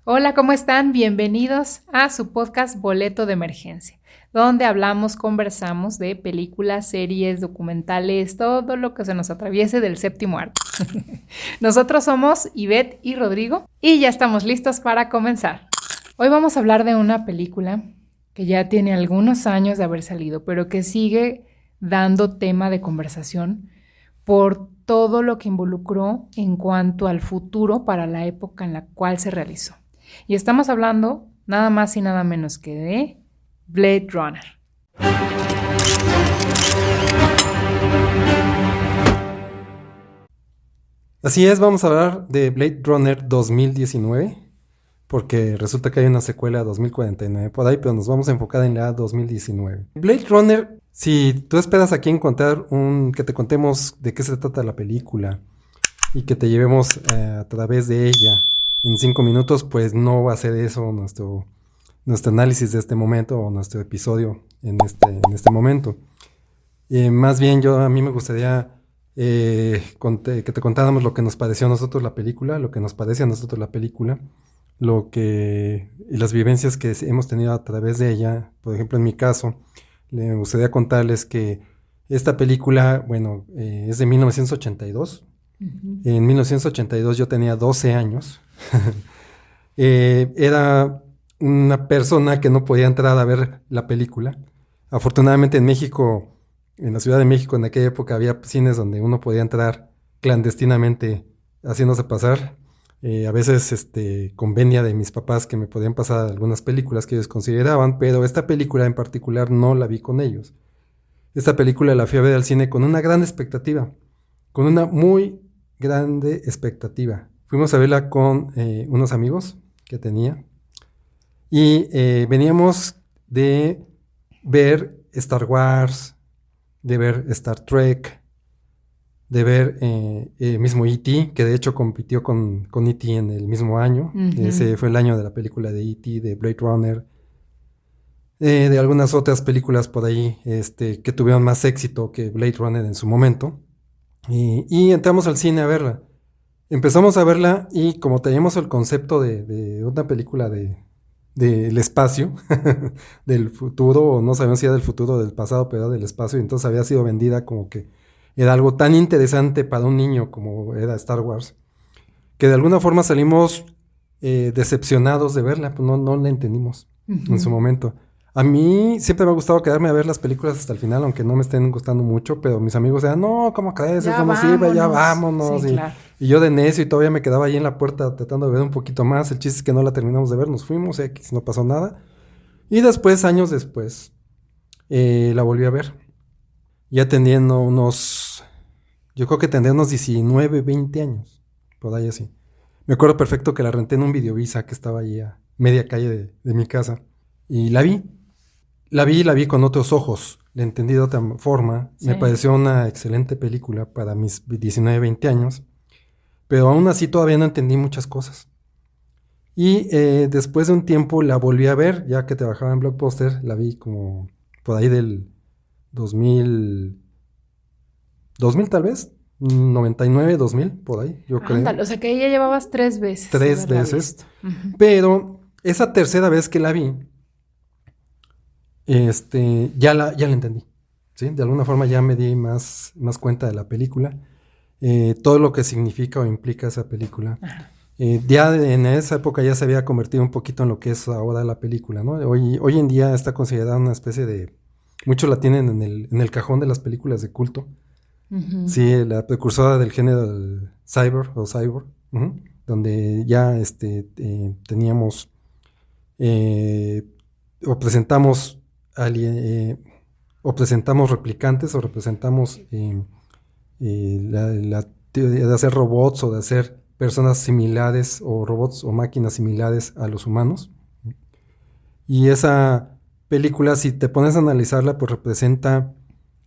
Hola, ¿cómo están? Bienvenidos a su podcast Boleto de Emergencia, donde conversamos de películas, series, documentales, todo lo que se nos atraviese del séptimo arte. Nosotros somos Ivette y Rodrigo y ya estamos listos para comenzar. Hoy vamos a hablar de una película que ya tiene algunos años de haber salido, pero que sigue dando tema de conversación por todo lo que involucró en cuanto al futuro para la época en la cual se realizó. Y estamos hablando nada más y nada menos que de Blade Runner. Así es, vamos a hablar de Blade Runner 2019, porque resulta que hay una secuela 2049 por ahí, pero nos vamos a enfocar en la 2019. Blade Runner, si tú esperas aquí encontrar que te contemos de qué se trata la película y que te llevemos a través de ella en 5 minutos, pues no va a ser eso nuestro análisis de este momento o nuestro episodio en este momento. Más bien a mí me gustaría que te contáramos lo que nos pareció a nosotros la película, lo que nos parece a nosotros la película, y las vivencias que hemos tenido a través de ella. Por ejemplo, en mi caso, me gustaría contarles que esta película, es de 1982. Uh-huh. En 1982 yo tenía 12 años. Era una persona que no podía entrar a ver la película. Afortunadamente en México, en la Ciudad de México, en aquella época había cines donde uno podía entrar clandestinamente haciéndose pasar. A veces con venia de mis papás que me podían pasar algunas películas que ellos consideraban, pero esta película en particular no la vi con ellos. Esta película la fui a ver al cine con una gran expectativa, con una muy grande expectativa. Fuimos a verla con unos amigos que tenía y veníamos de ver Star Wars, de ver Star Trek, de ver mismo E.T., que de hecho compitió con E.T. en el mismo año. Uh-huh. Ese fue el año de la película de E.T., de Blade Runner, de algunas otras películas por ahí que tuvieron más éxito que Blade Runner en su momento. Y entramos al cine a verla. Empezamos a verla y como teníamos el concepto de una película del espacio, del futuro, o no sabemos si era del futuro o del pasado, pero era del espacio, y entonces había sido vendida como que era algo tan interesante para un niño como era Star Wars, que de alguna forma salimos decepcionados de verla, pues no la entendimos. Uh-huh. En su momento. A mí siempre me ha gustado quedarme a ver las películas hasta el final, aunque no me estén gustando mucho, pero mis amigos decían, no, ¿cómo crees? Ya Eso no sirve, ya vámonos. Sí, claro. Y yo de necio y todavía me quedaba ahí en la puerta tratando de ver un poquito más. El chiste es que no la terminamos de ver, nos fuimos, no pasó nada. Y después, años después, la volví a ver. Ya teniendo yo creo que tendría unos 19, 20 años, por ahí así. Me acuerdo perfecto que la renté en un Videovisa que estaba ahí a media calle de mi casa. Y la vi con otros ojos, la entendí de otra forma. Sí. Me pareció una excelente película para mis 19, 20 años, pero aún así todavía no entendí muchas cosas. Y después de un tiempo la volví a ver, ya que trabajaba en Blockbuster, la vi como por ahí del 2000 tal vez, 99, 2000, por ahí, yo creo. O sea que ya llevabas 3 veces. 3 veces, uh-huh. Pero esa tercera vez que la vi, ya la entendí, ¿sí? De alguna forma ya me di más cuenta de la película, todo lo que significa o implica esa película. Ya en esa época ya se había convertido un poquito en lo que es ahora la película, ¿no? Hoy en día está considerada una especie de... Muchos la tienen en el cajón de las películas de culto. Uh-huh. Sí, la precursora del género del cyborg, uh-huh, donde ya teníamos o presentamos replicantes o representamos la teoría de hacer robots o de hacer personas similares o robots o máquinas similares a los humanos. Y esa película, si te pones a analizarla, pues representa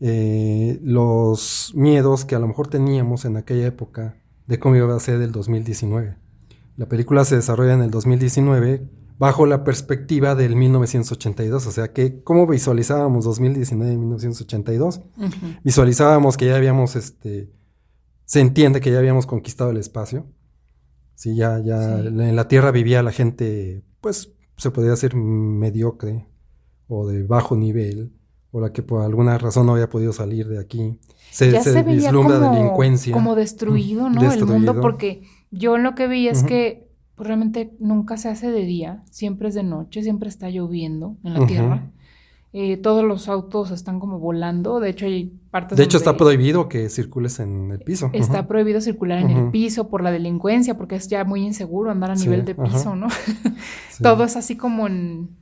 los miedos que a lo mejor teníamos en aquella época de cómo iba a ser el 2019. La película se desarrolla en el 2019 bajo la perspectiva del 1982, o sea que cómo visualizábamos 2019 y 1982. Uh-huh. Visualizábamos que ya habíamos, se entiende que ya habíamos conquistado el espacio, Sí, en la Tierra vivía la gente, pues se podría decir mediocre o de bajo nivel, o la que por alguna razón no había podido salir de aquí. Ya Se se veía vislumbra como delincuencia, destruido, ¿no? El mundo, destruido. porque yo lo que vi es Ujú, que pues, realmente nunca se hace de día, siempre es de noche, siempre está lloviendo en la ujú. Tierra. Todos los autos están como volando, de hecho hay partes De hecho, está donde prohibido que circules en el piso. está Ujú, prohibido circular en el ujú. piso por la delincuencia, porque es ya muy inseguro andar a Sí, nivel de ajá, piso, ¿no? Todo sí. es así como en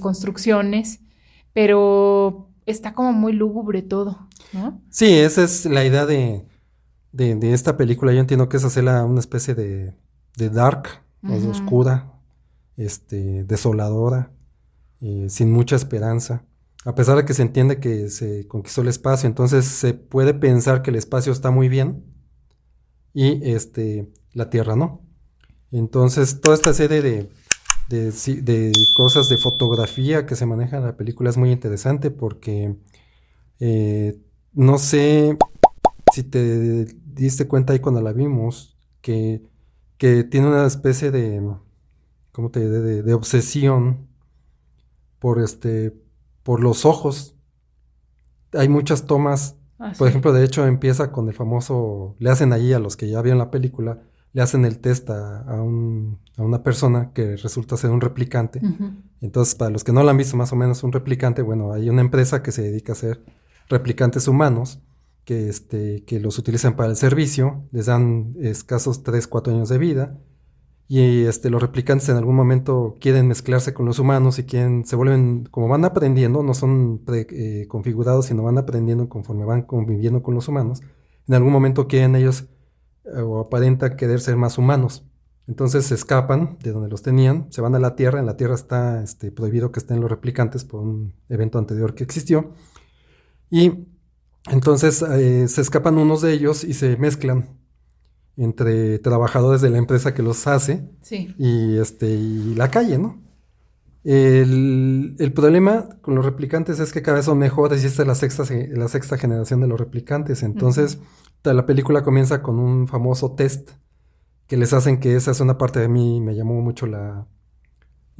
construcciones, pero está como muy lúgubre todo, ¿no? Sí, esa es la idea de esta película. Yo entiendo que es hacerla una especie de dark, o de Ujú. oscura, desoladora, sin mucha esperanza. A pesar de que se entiende que se conquistó el espacio, entonces se puede pensar que el espacio está muy bien y la Tierra no. Entonces, toda esta serie de cosas de fotografía que se maneja en la película es muy interesante porque eh, no sé si te diste cuenta ahí cuando la vimos que tiene una especie ¿cómo te diré? De obsesión por por los ojos. Hay muchas tomas, Ah, por sí. ejemplo, de hecho empieza con el famoso, le hacen allí a los que ya vieron la película, le hacen el test a una persona que resulta ser un replicante. Ujú. Entonces, para los que no lo han visto más o menos un replicante, bueno, hay una empresa que se dedica a hacer replicantes humanos que los utilizan para el servicio, les dan escasos 3 4 años de vida y los replicantes en algún momento quieren mezclarse con los humanos y se vuelven, como van aprendiendo, no son configurados, sino van aprendiendo conforme van conviviendo con los humanos. En algún momento quieren ellos o aparentan querer ser más humanos. Entonces se escapan de donde los tenían, se van a la Tierra. En la Tierra está prohibido que estén los replicantes por un evento anterior que existió. Y entonces se escapan unos de ellos y se mezclan entre trabajadores de la empresa que los hace Sí. y la calle, ¿no? El problema con los replicantes es que cada vez son mejores y esta es la sexta generación de los replicantes. Ujú. Entonces, la película comienza con un famoso test que les hacen, que esa es una parte de mí, me llamó mucho la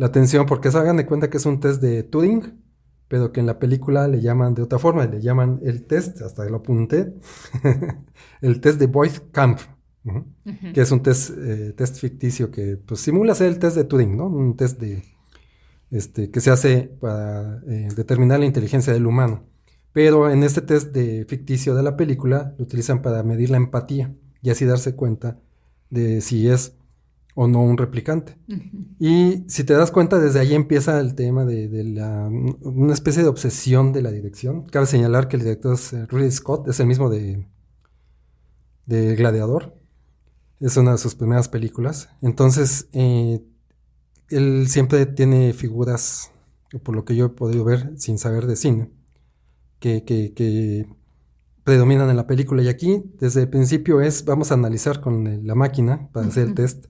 atención, porque se hagan de cuenta que es un test de Turing, pero que en la película le llaman de otra forma, le llaman el test, hasta lo apunté, el test de Boyd Camp. Ujú. Ujú. Que es un test ficticio que pues, simula ser el test de Turing, ¿no? Un test que se hace para determinar la inteligencia del humano. Pero en este test ficticio de la película lo utilizan para medir la empatía y así darse cuenta de si es o no un replicante. Ujú. Y si te das cuenta, desde ahí empieza el tema una especie de obsesión de la dirección. Cabe señalar que el director es Ridley Scott, es el mismo de Gladiador. Es una de sus primeras películas. Entonces, él siempre tiene figuras, por lo que yo he podido ver sin saber de cine, que predominan en la película. Y aquí, desde el principio, vamos a analizar con la máquina para hacer el Ujú. test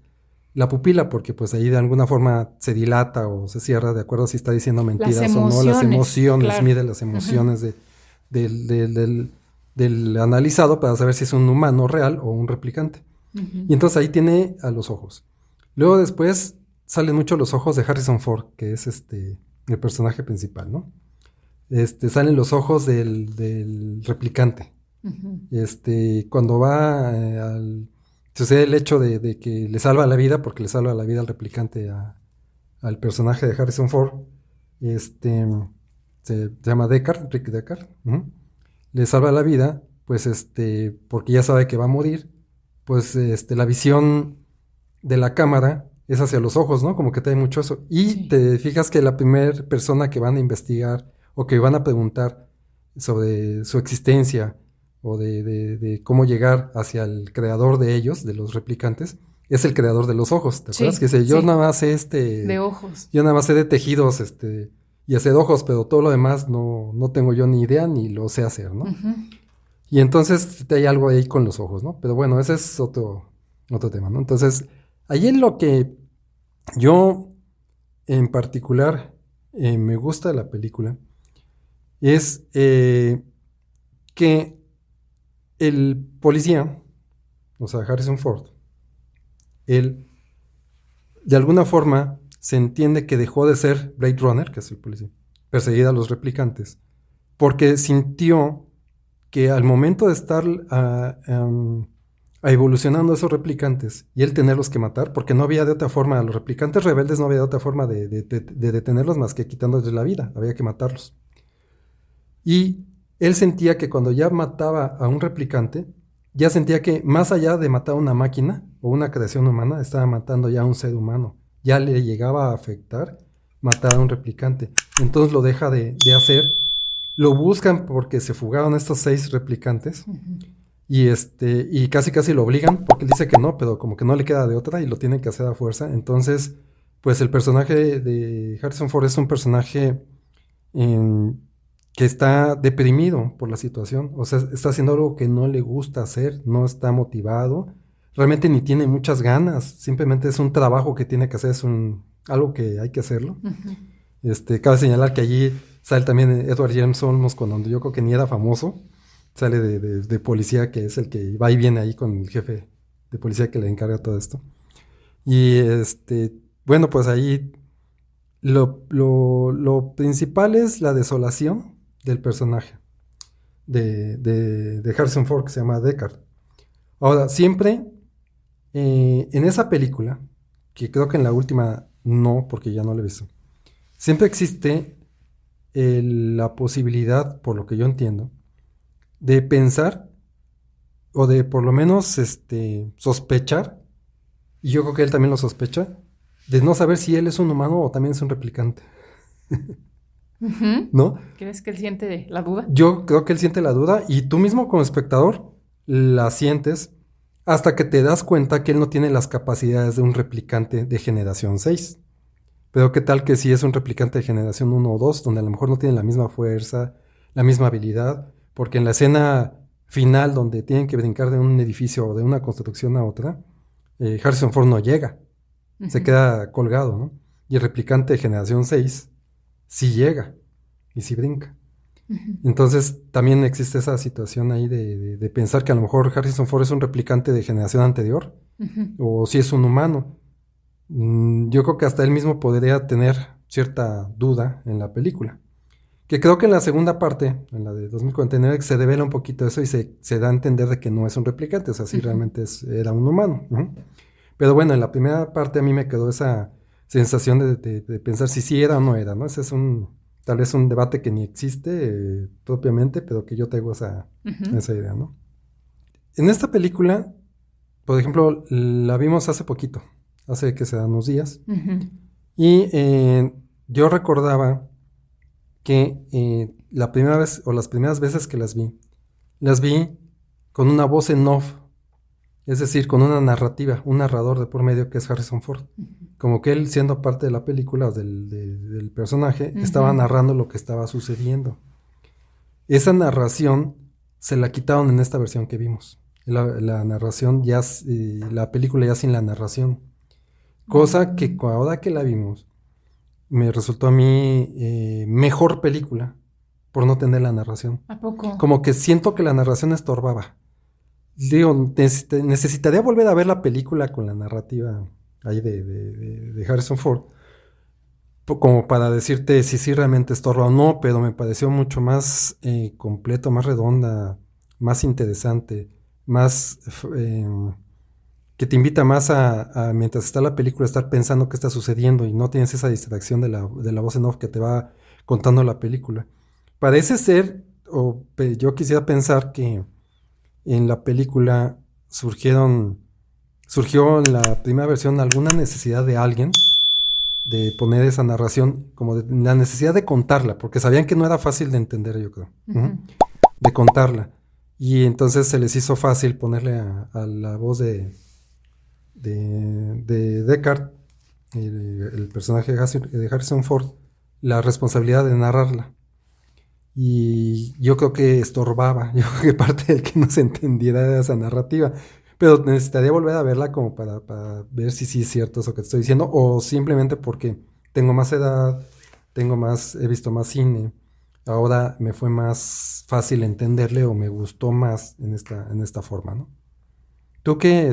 la pupila, porque pues ahí de alguna forma se dilata o se cierra de acuerdo a si está diciendo Las mentiras o no, las emociones, emociones, claro. mide las Ujú. emociones del analizado para saber si es un humano real o un replicante. Ujú. Y entonces ahí tiene a los ojos. Luego después salen mucho los ojos de Harrison Ford, que es el personaje principal, ¿no? Salen los ojos del replicante. Ujú. Cuando sucede el hecho de que le salva la vida, porque le salva la vida al replicante al personaje de Harrison Ford, se llama Deckard, Rick Deckard, ujú, le salva la vida, pues porque ya sabe que va a morir, pues la visión de la cámara es hacia los ojos, ¿no? Como que trae mucho eso. Y Sí. te fijas que la primera persona que van a investigar o que van a preguntar sobre su existencia o de cómo llegar hacia el creador de ellos, de los replicantes, es el creador de los ojos, ¿te acuerdas? Que Sí, dice, yo nada sí. más sé De ojos. yo nada más sé de tejidos, y hacer ojos, pero todo lo demás no tengo yo ni idea ni lo sé hacer, ¿no? Ujú. Y entonces hay algo ahí con los ojos, ¿no? Pero bueno, ese es otro tema, ¿no? Entonces, ahí en lo que yo en particular me gusta de la película es que el policía, o sea, Harrison Ford, él, de alguna forma, se entiende que dejó de ser Blade Runner, que es el policía, perseguir a los replicantes, porque sintió que al momento de estar evolucionando esos replicantes y él tenerlos que matar, porque no había de otra forma, a los replicantes rebeldes no había de otra forma de detenerlos más que quitándoles la vida, había que matarlos. Y él sentía que cuando ya mataba a un replicante, ya sentía que más allá de matar a una máquina o una creación humana, estaba matando ya a un ser humano. Ya le llegaba a afectar matar a un replicante. Entonces lo deja de hacer. Lo buscan porque se fugaron estos 6 replicantes. Uh-huh. Y casi lo obligan, porque él dice que no, pero como que no le queda de otra y lo tienen que hacer a fuerza. Entonces, pues el personaje de Harrison Ford es un personaje que está deprimido por la situación. O sea, está haciendo algo que no le gusta hacer, no está motivado, realmente ni tiene muchas ganas, simplemente es un trabajo que tiene que hacer, es algo que hay que hacerlo. Uh-huh. Cabe señalar que allí sale también Edward James Olmos, cuando yo creo que ni era famoso, sale de policía, que es el que va y viene ahí con el jefe de policía que le encarga todo esto. Y bueno, pues ahí lo principal es la desolación del personaje de Harrison Ford, que se llama Deckard. Ahora, siempre en esa película, que creo que en la última no, porque ya no la he visto, siempre existe la posibilidad, por lo que yo entiendo, de pensar o de por lo menos sospechar, y yo creo que él también lo sospecha, de no saber si él es un humano o también es un replicante. Uh-huh. ¿No? ¿Crees que él siente la duda? Yo creo que él siente la duda y tú mismo como espectador la sientes hasta que te das cuenta que él no tiene las capacidades de un replicante de generación 6. Pero qué tal que si es un replicante de generación 1 o 2, donde a lo mejor no tiene la misma fuerza, la misma habilidad, porque en la escena final donde tienen que brincar de un edificio o de una construcción a otra, Harrison Ford no llega, uh-huh. Se queda colgado, ¿no? Y el replicante de generación 6 sí llega y sí brinca. Uh-huh. Entonces también existe esa situación ahí de pensar que a lo mejor Harrison Ford es un replicante de generación anterior, uh-huh. O si es un humano. Yo creo que hasta él mismo podría tener cierta duda en la película. Que creo que en la segunda parte, en la de 2049, se devela un poquito eso y se da a entender de que no es un replicante, o sea, sí, uh-huh. Realmente era un humano. Uh-huh. Pero bueno, en la primera parte a mí me quedó esa sensación de pensar si sí era o no era, ¿no? Ese es tal vez un debate que ni existe propiamente, pero que yo tengo esa idea, ¿no? En esta película, por ejemplo, la vimos hace poquito, hace que se dan unos días, uh-huh. Y yo recordaba que la primera vez, o las primeras veces que las vi con una voz en off, es decir, con una narrativa, un narrador de por medio que es Harrison Ford. Uh-huh. Como que él, siendo parte de la película, del personaje, uh-huh. Estaba narrando lo que estaba sucediendo. Esa narración se la quitaron en esta versión que vimos. La narración ya, la película ya sin la narración. Cosa que ahora que la vimos, me resultó a mí mejor película por no tener la narración. ¿A poco? Como que siento que la narración estorbaba. Digo, necesitaría volver a ver la película con la narrativa ahí de Harrison Ford, como para decirte si sí realmente estorba o no, pero me pareció mucho más completo, más redonda, más interesante, más que te invita más a mientras está la película, estar pensando qué está sucediendo y no tienes esa distracción de la voz en off que te va contando la película. Parece ser, o yo quisiera pensar que en la película surgió en la primera versión alguna necesidad de alguien de poner esa narración, como la necesidad de contarla, porque sabían que no era fácil de entender, yo creo, uh-huh. De contarla. Y entonces se les hizo fácil ponerle a la voz de Deckard, el personaje de Harrison Ford, la responsabilidad de narrarla. Y yo creo que estorbaba, yo creo que parte del que no se entendiera esa narrativa, pero necesitaría volver a verla como para ver si sí es cierto eso que te estoy diciendo, o simplemente porque tengo más edad, he visto más cine, ahora me fue más fácil entenderle o me gustó más en esta forma, ¿no? ¿Tú qué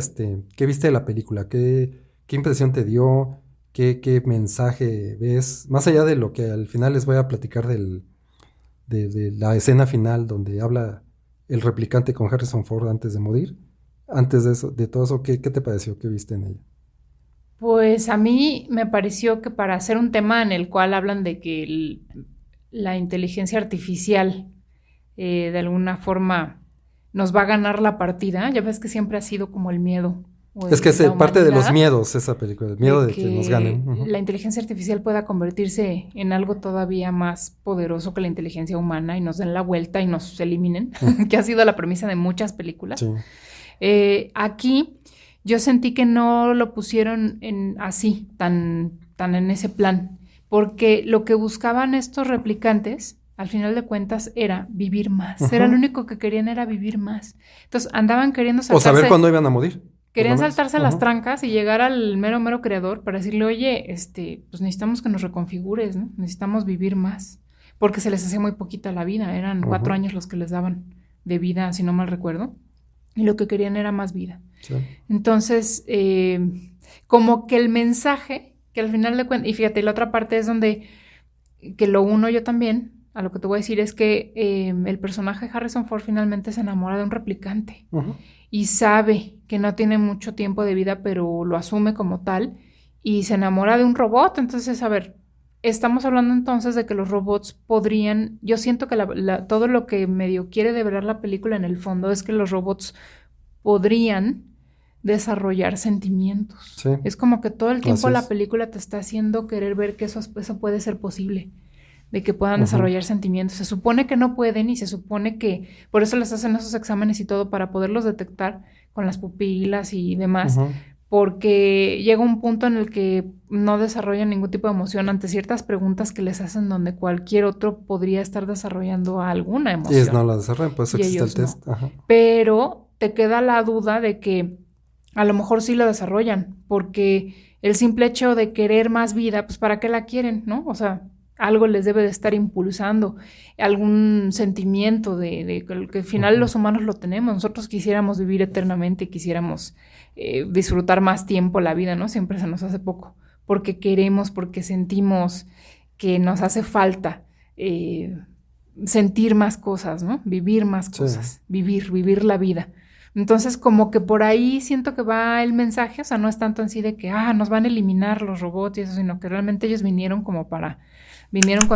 viste de la película? ¿Qué impresión te dio? ¿Qué mensaje ves? Más allá de lo que al final les voy a platicar de la escena final donde habla el replicante con Harrison Ford antes de morir. Antes de eso, de todo eso, ¿qué te pareció? ¿Qué viste en ella? Pues a mí me pareció que para hacer un tema en el cual hablan de que la inteligencia artificial de alguna forma nos va a ganar la partida, ya ves que siempre ha sido como el miedo. Es que es parte de los miedos esa película, el miedo de que nos ganen. La inteligencia artificial pueda convertirse en algo todavía más poderoso que la inteligencia humana y nos den la vuelta y nos eliminen, que ha sido la premisa de muchas películas. Sí. Aquí yo sentí que no lo pusieron así, tan en ese plan, porque lo que buscaban estos replicantes, al final de cuentas, era vivir más. Era lo único que querían, era vivir más. Entonces andaban queriendo saltarse. O saber cuándo iban a morir. Querían saltarse las trancas y llegar al mero creador para decirle, oye, pues necesitamos que nos reconfigures, ¿no? Necesitamos vivir más. Porque se les hacía muy poquita la vida. Eran 4 años los que les daban de vida, si no mal recuerdo. Y lo que querían era más vida. Sí. Entonces, como que el mensaje, que al final de cuentas, y fíjate, la otra parte es donde, que lo uno yo también, a lo que te voy a decir es que el personaje Harrison Ford finalmente se enamora de un replicante. Y sabe que no tiene mucho tiempo de vida, pero lo asume como tal, y se enamora de un robot. Entonces, a ver, estamos hablando entonces de que los robots podrían, yo siento que todo lo que medio quiere develar la película en el fondo es que los robots podrían desarrollar sentimientos. Sí. Es como que todo el tiempo la película te está haciendo querer ver que eso puede ser posible, de que puedan desarrollar sentimientos. Se supone que no pueden y se supone que por eso les hacen esos exámenes y todo para poderlos detectar con las pupilas y demás, porque llega un punto en el que no desarrollan ningún tipo de emoción ante ciertas preguntas que les hacen donde cualquier otro podría estar desarrollando alguna emoción. Ellos no la desarrollan, por eso existe el test. No. Pero te queda la duda de que a lo mejor sí lo desarrollan, porque el simple hecho de querer más vida, pues ¿para qué la quieren, no? O sea, algo les debe de estar impulsando, algún sentimiento de que al final los humanos lo tenemos. Nosotros quisiéramos vivir eternamente, quisiéramos disfrutar más tiempo la vida, ¿no? Siempre se nos hace poco, porque queremos, porque sentimos que nos hace falta sentir más cosas, ¿no? Vivir más cosas, vivir la vida. Entonces, como que por ahí siento que va el mensaje, o sea, no es tanto en sí de que, nos van a eliminar los robots y eso, sino que realmente ellos vinieron con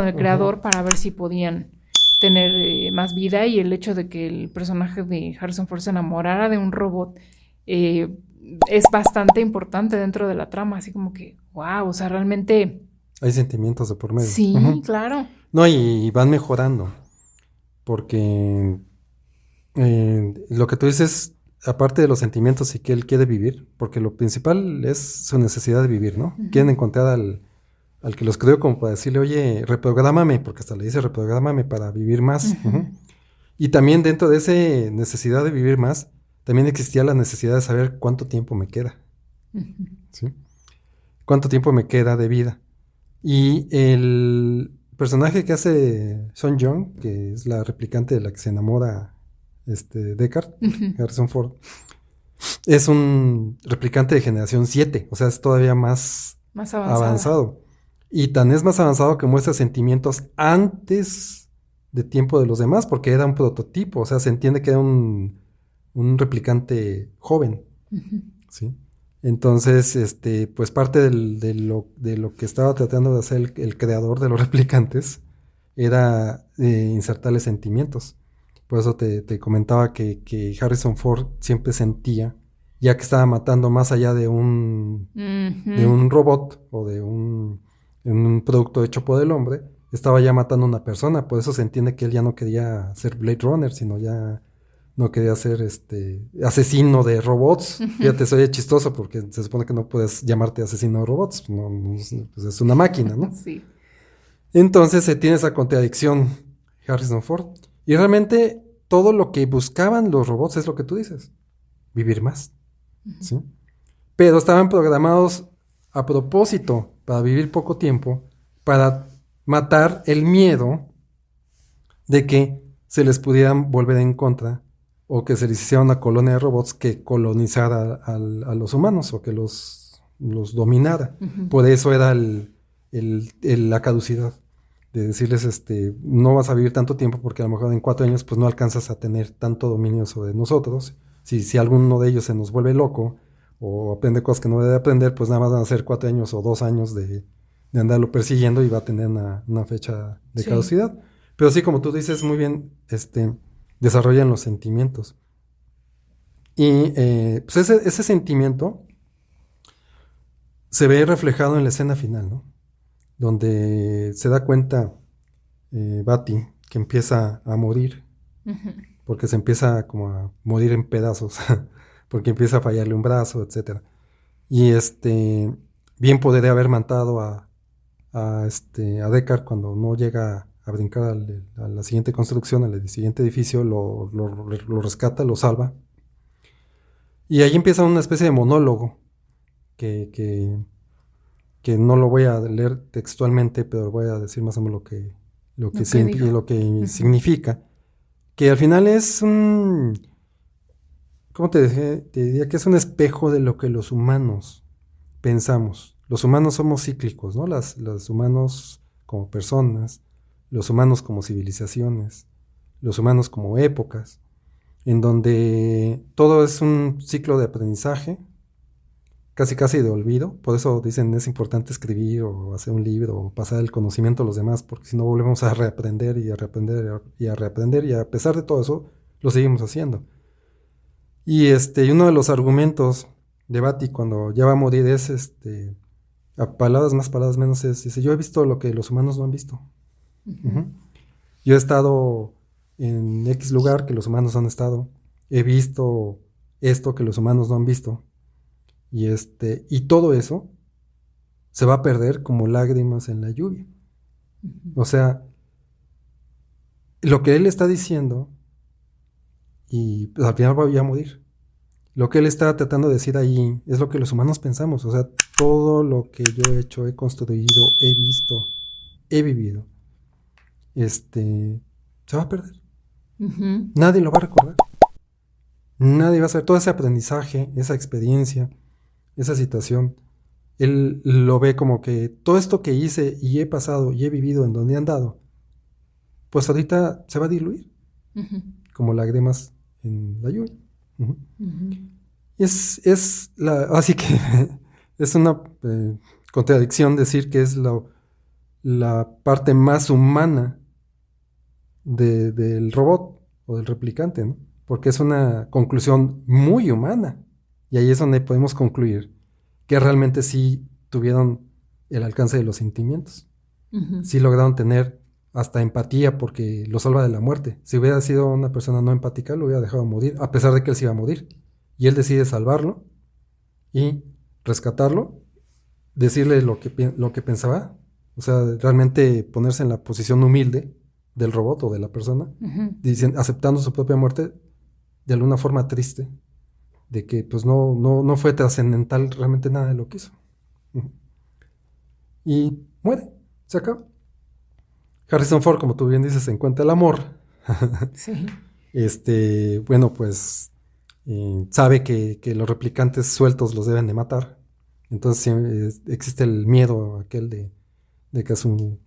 el creador para ver si podían tener más vida, y el hecho de que el personaje de Harrison Ford se enamorara de un robot es bastante importante dentro de la trama, así como que, wow, o sea, realmente... Hay sentimientos de por medio. Sí, claro. No, y van mejorando, porque lo que tú dices, aparte de los sentimientos y que él quiere vivir, porque lo principal es su necesidad de vivir, ¿no? Quieren encontrar al que los creó como para decirle, oye, reprográmame, porque hasta le dice reprográmame para vivir más. Y también dentro de esa necesidad de vivir más, también existía la necesidad de saber cuánto tiempo me queda. ¿Sí? Cuánto tiempo me queda de vida. Y el personaje que hace Son Young, que es la replicante de la que se enamora Deckard, Harrison Ford, es un replicante de generación 7, o sea, es todavía más avanzado. Y tan es más avanzado que muestra sentimientos antes de tiempo de los demás, porque era un prototipo, o sea, se entiende que era un replicante joven, ¿sí? Entonces, pues parte de lo que estaba tratando de hacer el creador de los replicantes era insertarle sentimientos. Por eso te comentaba que Harrison Ford siempre sentía, ya que estaba matando más allá de un robot o de un producto hecho por el hombre, estaba ya matando a una persona. Por eso se entiende que él ya no quería ser Blade Runner, sino ya no quería ser asesino de robots. Fíjate, soy chistoso porque se supone que no puedes llamarte asesino de robots, no, pues es una máquina, ¿no? Sí. Entonces se tiene esa contradicción Harrison Ford. Y realmente todo lo que buscaban los robots es lo que tú dices, vivir más, ¿sí? Pero estaban programados a propósito para vivir poco tiempo, para matar el miedo de que se les pudieran volver en contra o que se les hiciera una colonia de robots que colonizara a los humanos o que los dominara. Por eso era la caducidad. De decirles, no vas a vivir tanto tiempo porque a lo mejor en 4 años pues no alcanzas a tener tanto dominio sobre nosotros. Si alguno de ellos se nos vuelve loco o aprende cosas que no debe aprender, pues nada más van a ser 4 años o 2 años de andarlo persiguiendo y va a tener una fecha de caducidad. Pero sí, como tú dices muy bien, desarrollan los sentimientos. Y pues ese sentimiento se ve reflejado en la escena final, ¿no? Donde se da cuenta Bati que empieza a morir, porque se empieza como a morir en pedazos, porque empieza a fallarle un brazo, etc. Y bien podría haber matado a Deckard cuando no llega a brincar a la siguiente construcción, al siguiente edificio, lo rescata, lo salva. Y ahí empieza una especie de monólogo que no lo voy a leer textualmente, pero voy a decir más o menos lo que significa. Que al final es ¿cómo te diría? Que es un espejo de lo que los humanos pensamos. Los humanos somos cíclicos, ¿no? Los humanos como personas, los humanos como civilizaciones, los humanos como épocas, en donde todo es un ciclo de aprendizaje, casi de olvido. Por eso dicen es importante escribir o hacer un libro o pasar el conocimiento a los demás, porque si no volvemos a reaprender y a reaprender y a reaprender, y a pesar de todo eso lo seguimos haciendo. Y uno de los argumentos de Bati cuando ya va a morir es a palabras más, palabras menos, dice, yo he visto lo que los humanos no han visto. Yo he estado en X lugar que los humanos han estado, he visto esto que los humanos no han visto, y todo eso se va a perder como lágrimas en la lluvia. O sea, lo que él está diciendo, y pues, al final voy a morir. Lo que él está tratando de decir ahí es lo que los humanos pensamos. O sea, todo lo que yo he hecho, he construido, he visto, he vivido, se va a perder. Nadie lo va a recordar. Nadie va a saber todo ese aprendizaje, esa experiencia, esa situación. Él lo ve como que todo esto que hice y he pasado y he vivido en donde he andado, pues ahorita se va a diluir como lágrimas en la lluvia. Así que es una contradicción decir que es la parte más humana del robot o del replicante, ¿no? Porque es una conclusión muy humana. Y ahí es donde podemos concluir que realmente sí tuvieron el alcance de los sentimientos. Sí lograron tener hasta empatía porque lo salva de la muerte. Si hubiera sido una persona no empática, lo hubiera dejado morir, a pesar de que él se iba a morir. Y él decide salvarlo y rescatarlo, decirle lo que pensaba, o sea, realmente ponerse en la posición humilde del robot o de la persona, aceptando su propia muerte de alguna forma triste, de que pues no fue trascendental realmente nada de lo que hizo. Y muere, se acaba. Harrison Ford, como tú bien dices, encuentra el amor. Sí. Bueno, pues sabe que los replicantes sueltos los deben de matar. Entonces existe el miedo aquel de que su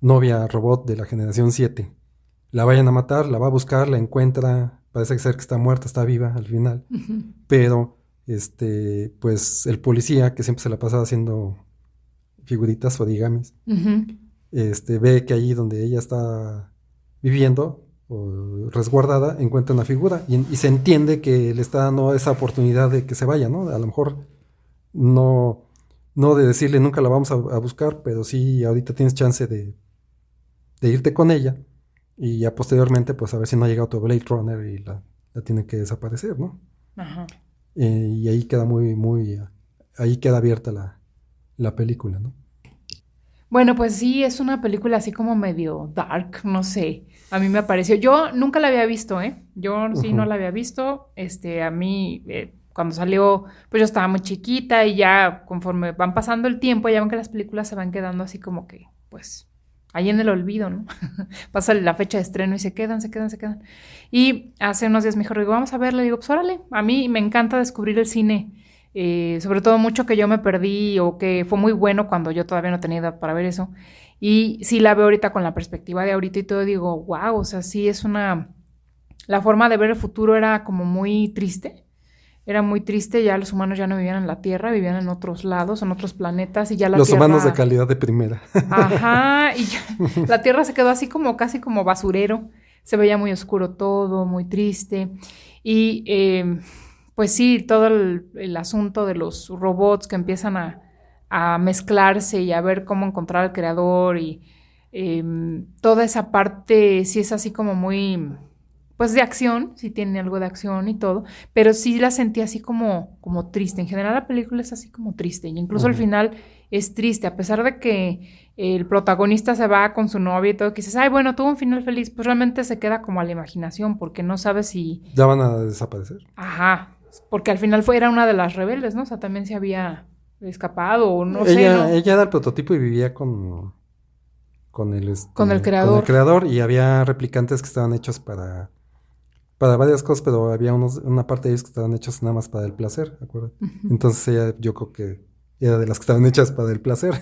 novia robot de la generación 7 la vayan a matar, la va a buscar, la encuentra, parece ser que está muerta, está viva al final. Pero pues el policía, que siempre se la pasaba haciendo figuritas o origamis, ve que allí donde ella está viviendo o resguardada, encuentra una figura y se entiende que le está dando esa oportunidad de que se vaya, ¿no? A lo mejor no de decirle nunca la vamos a buscar, pero sí ahorita tienes chance de irte con ella y ya posteriormente pues a ver si no ha llegado otro Blade Runner y la tiene que desaparecer, ¿no? Y ahí queda ahí queda abierta la película, ¿no? Bueno, pues sí, es una película así como medio dark, no sé. A mí me pareció. Yo nunca la había visto, ¿eh? Yo sí no la había visto. A mí, cuando salió, pues yo estaba muy chiquita y ya conforme van pasando el tiempo, ya ven que las películas se van quedando así como que, pues, ahí en el olvido, ¿no? Pasa la fecha de estreno y se quedan. Y hace unos días me dijo, Rodrigo, vamos a verla. Le digo, pues órale, a mí me encanta descubrir el cine, sobre todo mucho que yo me perdí o que fue muy bueno cuando yo todavía no tenía edad para ver eso. Y sí la veo ahorita con la perspectiva de ahorita y todo, digo, wow, o sea, sí es una... La forma de ver el futuro era como muy triste. Era muy triste, ya los humanos ya no vivían en la Tierra, vivían en otros lados, en otros planetas y ya la Los Tierra... humanos de calidad de primera. Ajá, y ya, la Tierra se quedó así como casi como basurero, se veía muy oscuro todo, muy triste y pues sí, todo el asunto de los robots que empiezan a mezclarse y a ver cómo encontrar al creador y toda esa parte sí es así como muy, pues de acción, sí tiene algo de acción y todo, pero sí la sentí así como triste. En general la película es así como triste y incluso al final es triste, a pesar de que el protagonista se va con su novia y todo, que dices, ay, bueno, tuvo un final feliz, pues realmente se queda como a la imaginación, porque no sabes si... Ya van a desaparecer. Ajá, porque al final era una de las rebeldes, ¿no? O sea, también se había escapado o no sé, ¿no? Ella era el prototipo y vivía con Con el con creador. el creador y había replicantes que estaban hechos para varias cosas, pero había una parte de ellos que estaban hechos nada más para el placer, ¿de acuerdo? Entonces ella, yo creo que era de las que estaban hechas para el placer.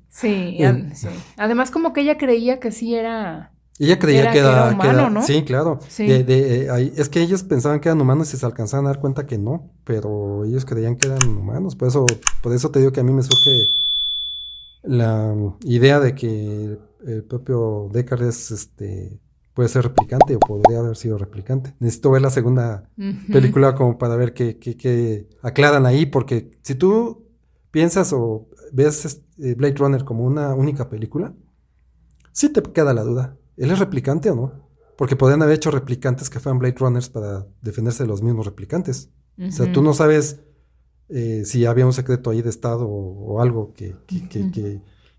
Sí, En- sí. Además como que ella creía que sí era... Ella creía que era era, humano, ¿no? sí, claro. Sí. Es que ellos pensaban que eran humanos y se alcanzaban a dar cuenta que no, pero ellos creían que eran humanos. Por eso te digo que a mí me surge la idea de que el propio Deckard puede ser replicante o podría haber sido replicante. Necesito ver la segunda película como para ver qué aclaran ahí, porque si tú piensas o ves Blade Runner como una única película, sí te queda la duda. ¿Él es replicante o no? Porque podrían haber hecho replicantes que fueran Blade Runners para defenderse de los mismos replicantes. O sea, tú no sabes si había un secreto ahí de Estado o algo que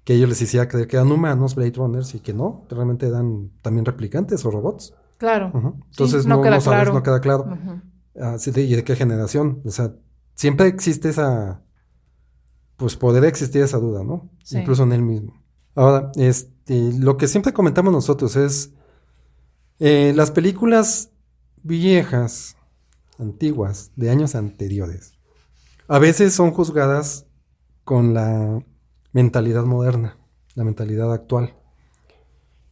ellos les hiciera creer que eran humanos, Blade Runners, y que no, realmente eran también replicantes o robots. Claro. Entonces Sí, no queda sabes, claro. no queda claro. ¿Y de qué generación? O sea, siempre existe pues podría existir esa duda, ¿no? Sí. Incluso en él mismo. Ahora, lo que siempre comentamos nosotros es las películas viejas, antiguas, de años anteriores, a veces son juzgadas con la mentalidad moderna, la mentalidad actual.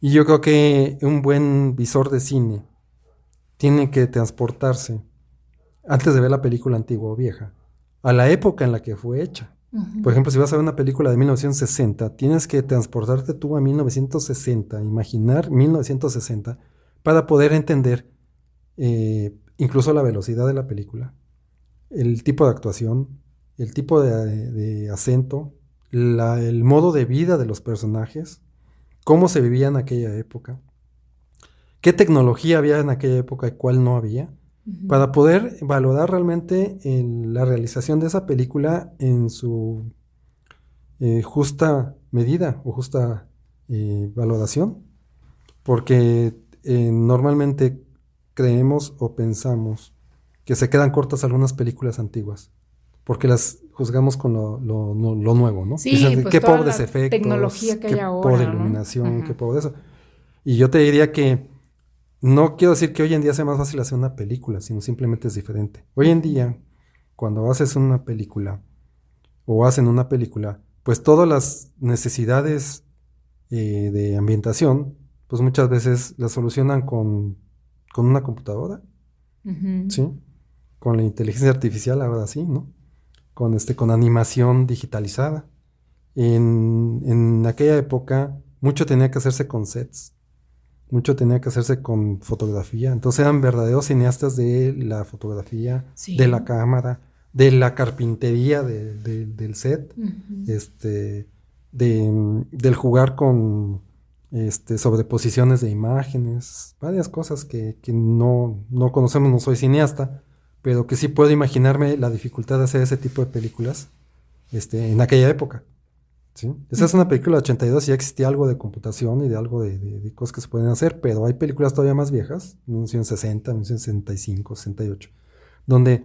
Y yo creo que un buen visor de cine tiene que transportarse, antes de ver la película antigua o vieja, a la época en la que fue hecha. Por ejemplo, si vas a ver una película de 1960, tienes que transportarte tú a 1960, imaginar 1960, para poder entender incluso la velocidad de la película, el tipo de actuación, el tipo de acento, el modo de vida de los personajes, cómo se vivía en aquella época, qué tecnología había en aquella época y cuál no había, para poder valorar realmente la realización de esa película en su justa medida o justa valoración, porque normalmente creemos o pensamos que se quedan cortas algunas películas antiguas, porque las juzgamos con lo nuevo, ¿no? Sí, dicen, pues qué toda pobres la efectos, tecnología que hay qué ahora, pobre ¿no? iluminación, qué pobre eso. Y yo te diría que no quiero decir que hoy en día sea más fácil hacer una película, sino simplemente es diferente. Hoy en día, cuando haces una película o hacen una película, pues todas las necesidades de ambientación, pues muchas veces las solucionan con una computadora, ¿sí? Con la inteligencia artificial, ahora sí, ¿no? Con animación digitalizada. En aquella época, mucho tenía que hacerse con sets, mucho tenía que hacerse con fotografía. Entonces eran verdaderos cineastas de la fotografía, Sí. de la cámara, de la carpintería del set, del jugar con sobreposiciones de imágenes, varias cosas que no conocemos, no soy cineasta, pero que sí puedo imaginarme la dificultad de hacer ese tipo de películas en aquella época. ¿Sí? Esa es una película de 82 y ya existía algo de computación y de algo de cosas que se pueden hacer, pero hay películas todavía más viejas, 1960, 1965, 68, donde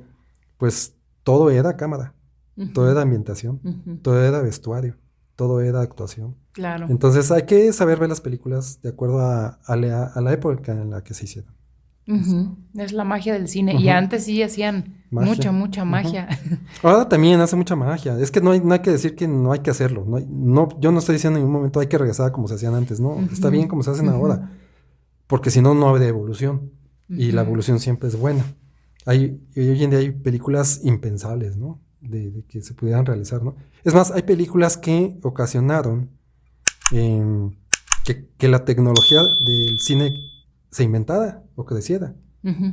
pues todo era cámara, todo era ambientación, todo era vestuario, todo era actuación. Claro. Entonces hay que saber ver las películas de acuerdo a la época en la que se hicieron. Es la magia del cine. Y antes sí hacían mucha magia. Ahora también hace mucha magia. Es que no hay que decir que no hay que hacerlo. Yo no estoy diciendo en ningún momento hay que regresar a como se hacían antes. No, está bien como se hacen ahora. Porque si no, no habría evolución. Y la evolución siempre es buena. Hoy en día hay películas impensables, ¿no? De que se pudieran realizar, ¿no? Es más, hay películas que ocasionaron que la tecnología del cine se inventara o creciera.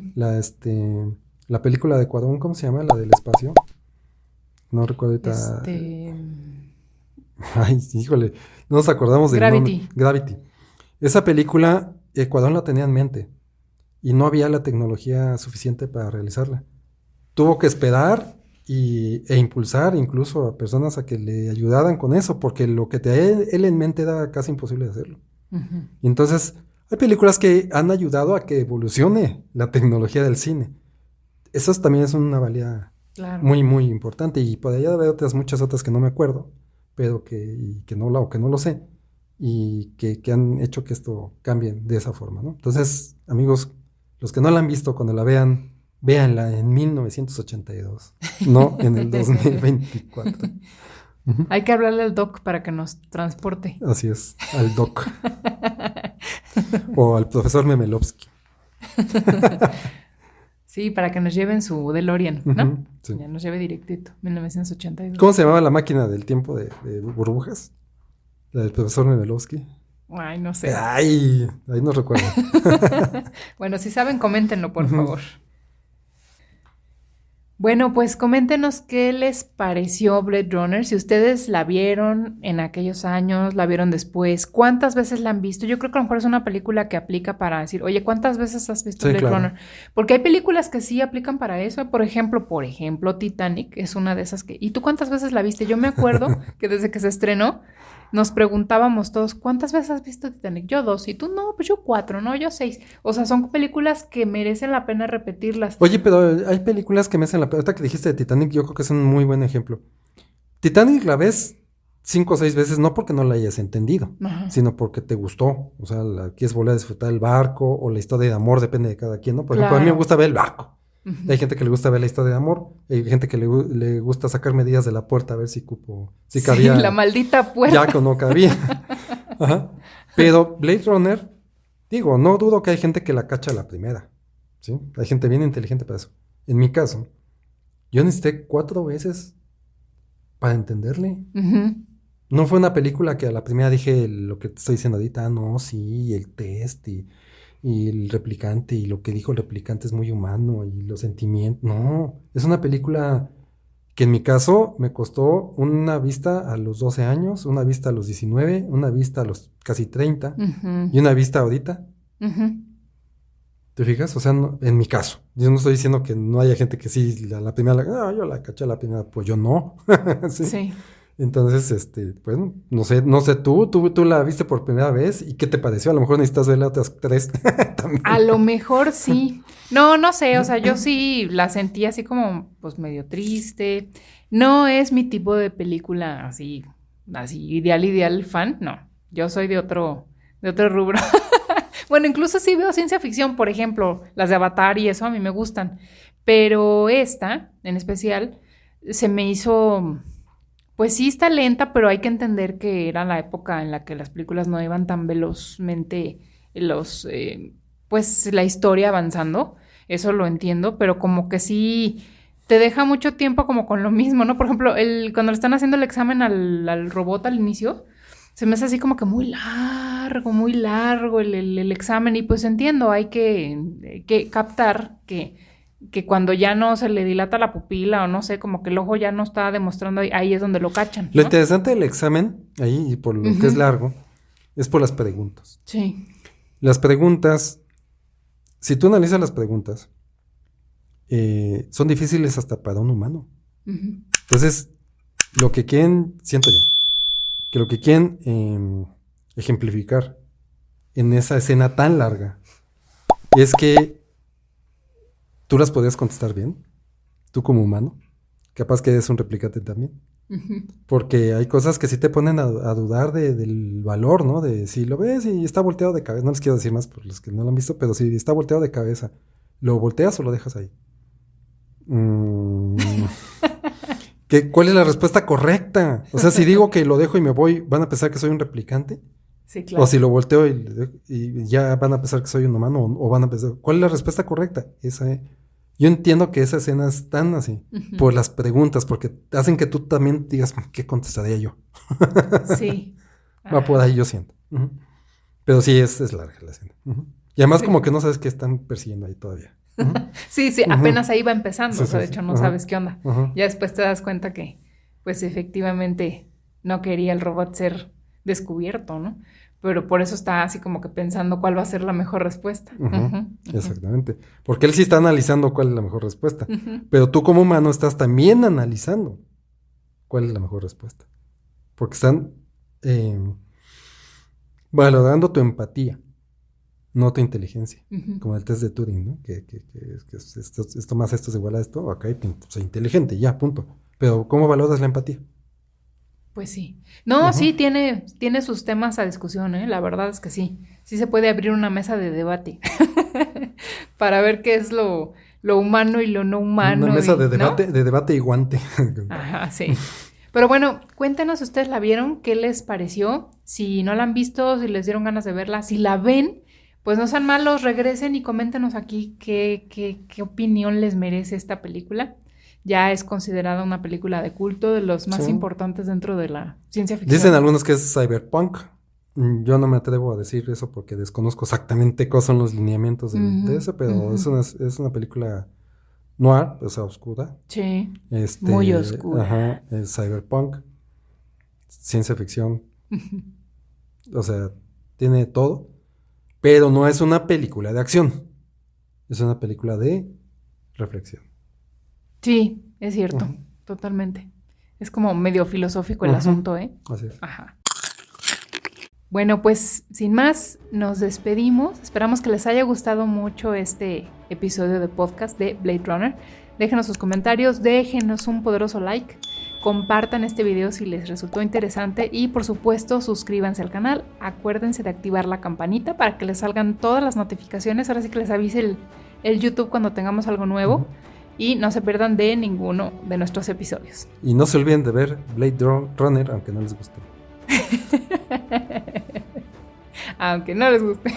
La película de Cuarón, ¿cómo se llama? La del espacio. No recuerdo ahorita. Ay, híjole, no nos acordamos del nombre. Gravity. Esa película, Cuarón la tenía en mente y no había la tecnología suficiente para realizarla. Tuvo que esperar e impulsar incluso a personas a que le ayudaran con eso, porque lo que tenía él en mente era casi imposible de hacerlo. Y entonces, hay películas que han ayudado a que evolucione la tecnología del cine. Eso también es una valía muy, muy importante. Y por allá haber muchas otras que no me acuerdo, pero que no lo sé, y que han hecho que esto cambie de esa forma, ¿no? Entonces, amigos, los que no la han visto, cuando la vean, véanla en 1982, no en el 2024. Hay que hablarle al doc para que nos transporte. Así es, al doc. O al profesor Memelovsky. Sí, para que nos lleven su DeLorean, ¿no? Sí. Ya nos lleve directito, 1982. ¿Cómo se llamaba la máquina del tiempo de burbujas? La del profesor Memelovsky. Ay, no sé. Ay, ahí no recuerdo. Bueno, si saben, coméntenlo, por favor. Bueno, pues coméntenos qué les pareció Blade Runner, si ustedes la vieron en aquellos años, la vieron después, cuántas veces la han visto. Yo creo que a lo mejor es una película que aplica para decir, oye, ¿cuántas veces has visto Blade Runner? Porque hay películas que sí aplican para eso. Por ejemplo, Titanic es una de esas que... ¿Y tú cuántas veces la viste? Yo me acuerdo que desde que se estrenó nos preguntábamos todos, ¿cuántas veces has visto Titanic? Yo 2, y tú no, pues yo 4, no, yo 6. O sea, son películas que merecen la pena repetirlas. Oye, pero hay películas que merecen la pena. Ahorita que dijiste de Titanic, yo creo que es un muy buen ejemplo. Titanic la ves 5 o 6 veces, no porque no la hayas entendido, sino porque te gustó. O sea, quieres volver a disfrutar el barco o la historia de amor, depende de cada quien, ¿no? Por ejemplo, a mí me gusta ver el barco. Hay gente que le gusta ver la historia de amor, hay gente que le gusta sacar medidas de la puerta a ver si cabía. Sí, la maldita puerta. Ya que no cabía. Pero Blade Runner, digo, no dudo que hay gente que la cacha a la primera, ¿sí? Hay gente bien inteligente para eso. En mi caso, yo necesité 4 veces para entenderle. No fue una película que a la primera dije lo que te estoy diciendo ahorita, no, sí, el test y el replicante, y lo que dijo el replicante es muy humano, y los sentimientos. No, es una película que en mi caso me costó una vista a los 12 años, una vista a los 19, una vista a los casi 30, y una vista ahorita. ¿Te fijas? O sea, en mi caso, yo no estoy diciendo que no haya gente que sí, la primera, yo la caché a la primera, pues yo no. Sí. Entonces, pues, no sé, tú la viste por primera vez, ¿y qué te pareció? A lo mejor necesitas ver las otras 3 también. A lo mejor sí. No sé, o sea, yo sí la sentí así como, pues, medio triste. No es mi tipo de película así ideal fan, no. Yo soy de otro rubro. Bueno, incluso sí veo ciencia ficción, por ejemplo, las de Avatar y eso a mí me gustan. Pero esta, en especial, se me hizo... Pues sí está lenta, pero hay que entender que era la época en la que las películas no iban tan velozmente pues la historia avanzando. Eso lo entiendo, pero como que sí te deja mucho tiempo como con lo mismo, ¿no? Por ejemplo, cuando le están haciendo el examen al robot al inicio, se me hace así como que muy largo el examen, y pues entiendo, hay que captar que cuando ya no se le dilata la pupila o no sé, como que el ojo ya no está demostrando, ahí es donde lo cachan, ¿no? Lo interesante del examen, ahí, y por lo que es largo, es por las preguntas. Sí. Las preguntas, si tú analizas las preguntas, son difíciles hasta para un humano. Entonces, lo que quieren, siento yo, que lo que quieren ejemplificar en esa escena tan larga es que tú las podías contestar bien, tú como humano, capaz que eres un replicante también, Porque hay cosas que sí te ponen a dudar del valor, ¿no? De si lo ves y está volteado de cabeza. No les quiero decir más por los que no lo han visto, pero si está volteado de cabeza, ¿lo volteas o lo dejas ahí? ¿Cuál es la respuesta correcta? O sea, si digo que lo dejo y me voy, ¿van a pensar que soy un replicante? Sí, claro. O si lo volteo y ya van a pensar que soy un humano, o van a pensar, ¿cuál es la respuesta correcta? Yo entiendo que esas escenas están así, por las preguntas, porque hacen que tú también digas, ¿qué contestaría yo? Sí. Va por ahí, yo siento. Pero sí, es larga la escena. Y además como que no sabes qué están persiguiendo ahí todavía. Sí, apenas ahí va empezando, Sí, o sea, de sí, hecho no sabes qué onda. Ya después te das cuenta que, pues efectivamente, no quería el robot ser descubierto, ¿no? Pero por eso está así como que pensando cuál va a ser la mejor respuesta. Exactamente. Porque él sí está analizando cuál es la mejor respuesta. Pero tú como humano estás también analizando cuál es la mejor respuesta. Porque están valorando tu empatía, no tu inteligencia. Como el test de Turing, ¿no? Que esto más esto es igual a esto. Ok, soy inteligente, ya, punto. Pero ¿cómo valoras la empatía? Pues sí. No, sí, tiene sus temas a discusión, ¿eh? La verdad es que sí. Sí se puede abrir una mesa de debate para ver qué es lo humano y lo no humano. Una mesa de ¿no? debate y guante. Ajá, sí. Pero bueno, cuéntenos si ustedes la vieron, qué les pareció, si no la han visto, si les dieron ganas de verla, si la ven, pues no sean malos, regresen y coméntenos aquí qué opinión les merece esta película. Ya es considerada una película de culto, de los más importantes dentro de la ciencia ficción. Dicen algunos que es cyberpunk. Yo no me atrevo a decir eso porque desconozco exactamente cuáles son los lineamientos de ese, pero es una película noir, o sea, oscura. Sí, muy oscura. Ajá, es cyberpunk, ciencia ficción. O sea, tiene todo, pero no es una película de acción. Es una película de reflexión. Sí, es cierto, totalmente. Es como medio filosófico el asunto, ¿eh? Así es. Ajá. Bueno, pues sin más, nos despedimos. Esperamos que les haya gustado mucho este episodio de podcast de Blade Runner. Déjenos sus comentarios, déjenos un poderoso like, compartan este video si les resultó interesante y por supuesto suscríbanse al canal. Acuérdense de activar la campanita para que les salgan todas las notificaciones. Ahora sí que les avise el YouTube cuando tengamos algo nuevo. Y no se pierdan de ninguno de nuestros episodios. Y no se olviden de ver Blade Runner, aunque no les guste. Aunque no les guste.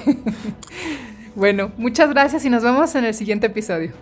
Bueno, muchas gracias y nos vemos en el siguiente episodio.